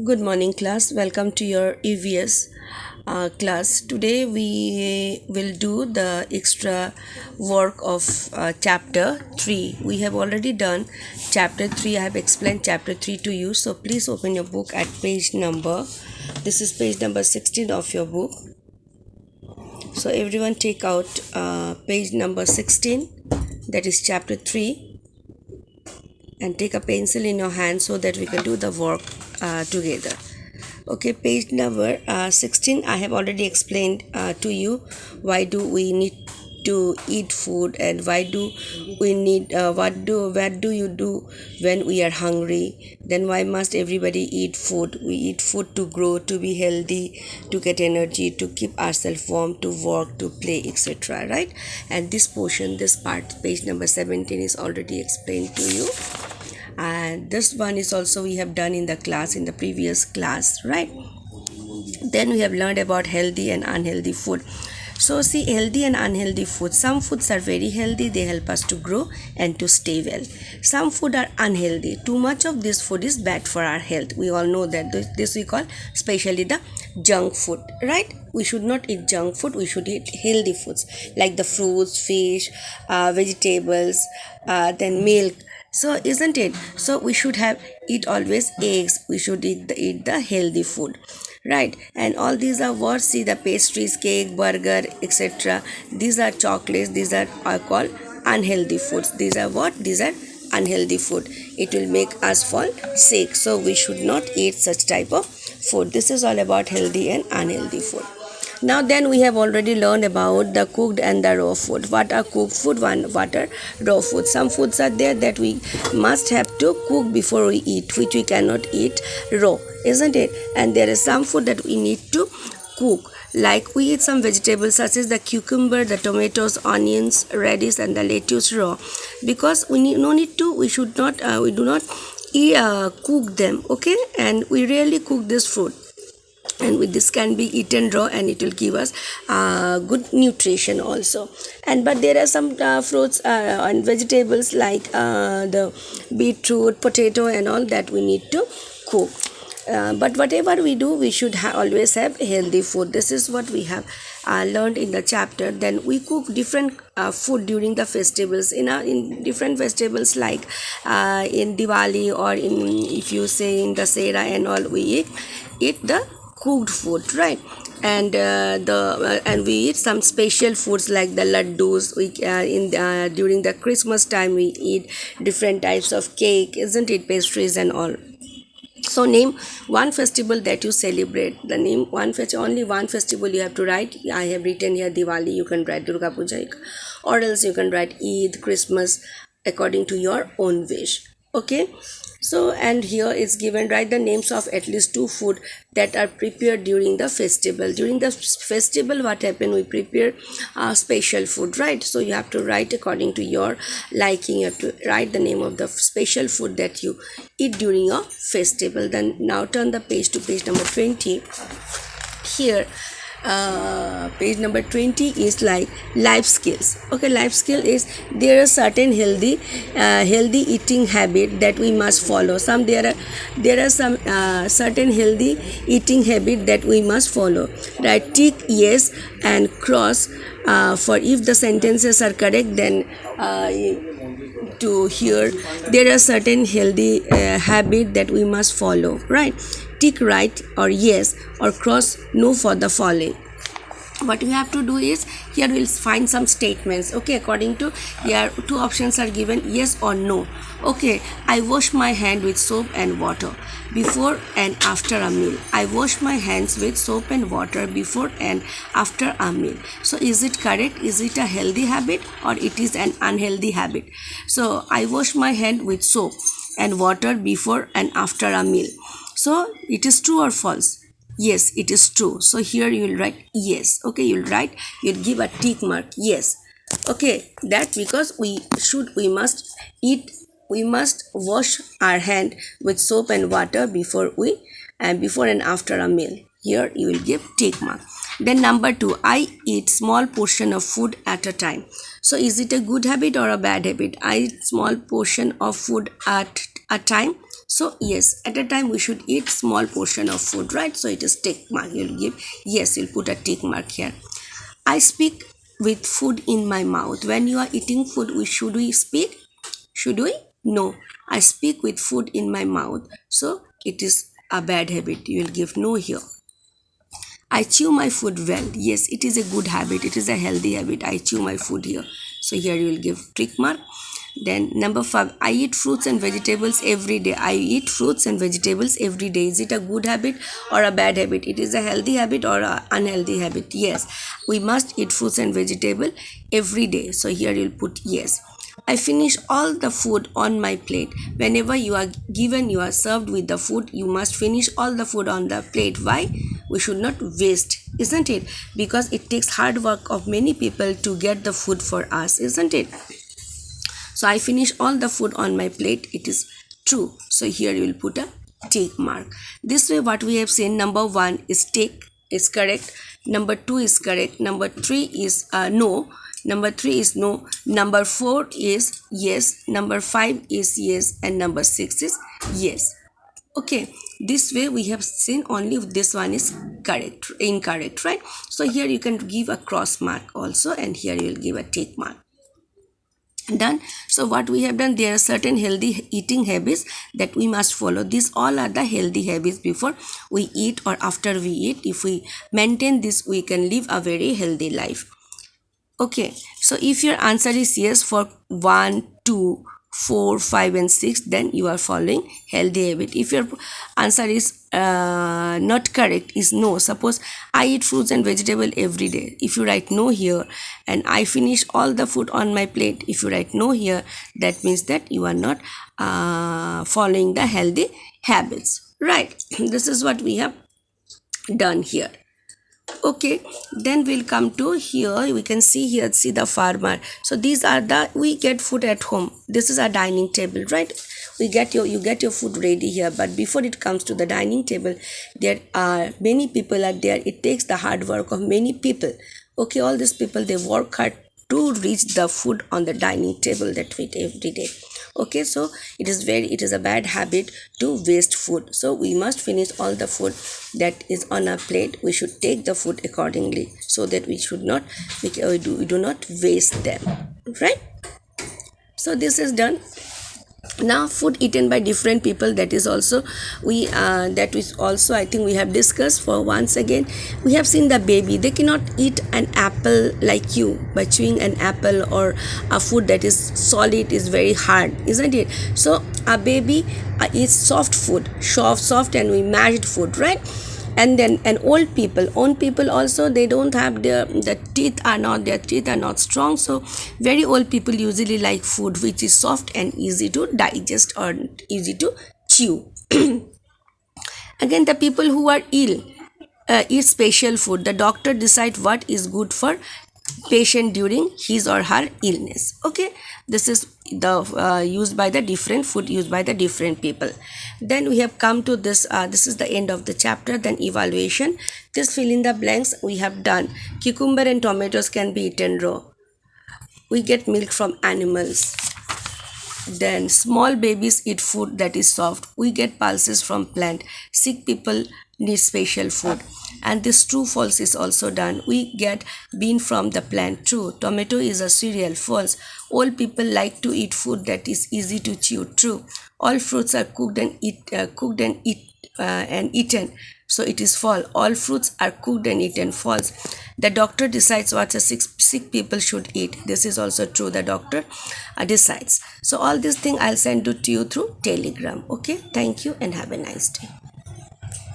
Good morning, class. Welcome to your EVS class. Today we will do the extra work of chapter 3. We have already done chapter 3. I have explained chapter 3 to you. So please open your book at page number. This is page number 16 of your book. So everyone take out page number 16. That is chapter 3. And take a pencil in your hand so that we can do the work together. Okay, page number 16. I have already explained to you why do we need to eat food and why do we need what do you do when we are hungry. Then why must everybody eat food? We eat food to grow, to be healthy, to get energy, to keep ourselves warm, to work, to play, etc. Right? And this portion, this part, page number 17 is already explained to you, and this one is also we have done in the class, in the previous class, right? Then we have learned about healthy and unhealthy food. So see, healthy and unhealthy food, some foods are very healthy, they help us to grow and to stay well. Some food are unhealthy, too much of this food is bad for our health. We all know that this we call especially the junk food, right? We should not eat junk food, we should eat healthy foods like the fruits, fish, vegetables, then milk. So isn't it? So we should have eat always eggs, we should eat the healthy food, right? And all these are what? See, the pastries, cake, burger, etc. These are chocolates, these are called unhealthy foods. These are what? These are unhealthy food. It will make us fall sick, so we should not eat such type of food. This is all about healthy and unhealthy food. Now then, we have already learned about the cooked and the raw food. What are cooked food, what are raw food? Some foods are there that we must have to cook before we eat, which we cannot eat raw, isn't it? And there is some food that we need to cook, like we eat some vegetables such as the cucumber, the tomatoes, onions, radish and the lettuce raw, because we should not, we do not cook them, okay? And we rarely cook this food, and with this can be eaten raw and it will give us good nutrition also. And but there are some fruits and vegetables like the beetroot, potato and all that we need to cook. But whatever we do, we should always have healthy food. This is what we have learned in the chapter. Then we cook different food during the festivals, in different festivals, like in Diwali, or in, if you say, in the Sera and all, we eat the cooked food, right? And and we eat some special foods like the laddus. We during the Christmas time we eat different types of cake, isn't it? Pastries and all. So name one festival that you celebrate. The name one only one festival you have to write. I have written here Diwali. You can write Durga Puja, or else you can write Eid, Christmas, according to your own wish. Okay. So, and here is given, write the names of at least two food that are prepared during the festival. During the festival, what happen? We prepare special food, right? So you have to write according to your liking. You have to write the name of the special food that you eat during a festival. Then now turn the page to page number 20. Here page number 20 is like life skills. Okay, life skill is, there are certain healthy eating habit that we must follow. There are some certain healthy eating habit that we must follow, right? Tick yes and cross for if the sentences are correct. Then to here, there are certain healthy habit that we must follow, right? Tick right or yes, or cross no for the following. What we have to do is, here we'll find some statements. Okay, according to here, two options are given, yes or no. Okay, I wash my hand with soap and water before and after a meal. I wash my hands with soap and water before and after a meal. So is it correct? Is it a healthy habit or it is an unhealthy habit? So I wash my hand with soap and water before and after a meal. So it is true or false? Yes, it is true. So here you will write yes. Okay, you'll give a tick mark, yes. Okay, that because we must wash our hand with soap and water before and after a meal. Here you will give tick mark. Then number 2, I eat small portion of food at a time. So is it a good habit or a bad habit? I eat small portion of food at a time. So yes, at a time we should eat small portion of food, right? So it is tick mark. You'll give yes. You'll put a tick mark here. I speak with food in my mouth. When you are eating food, should we speak? Should we? No. I speak with food in my mouth. So it is a bad habit. You will give no here. I chew my food well. Yes, it is a good habit. It is a healthy habit. I chew my food here. So here you will give tick mark. Then number 5, I eat fruits and vegetables every day. I eat fruits and vegetables every day. Is it a good habit or a bad habit? It is a healthy habit or an unhealthy habit? Yes, we must eat fruits and vegetable every day. So here you'll put yes. I finish all the food on my plate. Whenever you are given, you are served with the food, you must finish all the food on the plate. Why? We should not waste, isn't it? Because it takes hard work of many people to get the food for us, isn't it? So I finish all the food on my plate. It is true. So here you will put a tick mark. This way what we have seen, number 1 is tick, is correct. Number 2 is correct. Number 3 is no. Number 3 is no. Number 4 is yes. Number 5 is yes. And number 6 is yes. Okay, this way we have seen only this one is correct, incorrect, right? So here you can give a cross mark also, and here you will give a tick mark. Done. So what we have done, there are certain healthy eating habits that we must follow. These all are the healthy habits before we eat or after we eat. If we maintain this, we can live a very healthy life. Okay, so if your answer is yes for 1, 2, 4, 5 and 6, then you are following healthy habit. If your answer is not correct, is no, suppose I eat fruits and vegetable every day. If you write no here, and I finish all the food on my plate, if you write no here, that means that you are not following the healthy habits, right? This is what we have done here. Okay, then we'll come to here. We can see here, see the farmer. So these are the, we get food at home. This is our dining table, right? You get your food ready here, but before it comes to the dining table, there are many people are there. It takes the hard work of many people. Okay, all these people, they work hard to reach the food on the dining table that we eat every day. Okay, so it is a bad habit to waste food. So we must finish all the food that is on our plate. We should take the food accordingly, so that we do not waste them, right? So this is done. Now food eaten by different people, that is also I think we have discussed. For once again, we have seen the baby, they cannot eat an apple like you. By chewing an apple or a food that is solid is very hard, isn't it? So a baby eats soft food, soft and we mashed food, right? And then old people also, they don't have their teeth are not strong. So very old people usually like food which is soft and easy to digest or easy to chew. Again, the people who are ill eat special food. The doctor decide what is good for patient during his or her illness. Okay, this is the used by the different food used by the different people. Then we have come to this this is the end of the chapter. Then evaluation. Just fill in the blanks. We have done cucumber and tomatoes can be eaten raw. We get milk from animals. Then small babies eat food that is soft. We get pulses from plant. Sick people need special food. And this true false is also done. We get bean from the plant. True. Tomato is a cereal. False. Old people like to eat food that is easy to chew. True. All fruits are cooked and eaten. So it is false. All fruits are cooked and eaten. False. The doctor decides what a sick people should eat. This is also true. The doctor decides. So all these things I'll send it to you through Telegram. Okay. Thank you and have a nice day.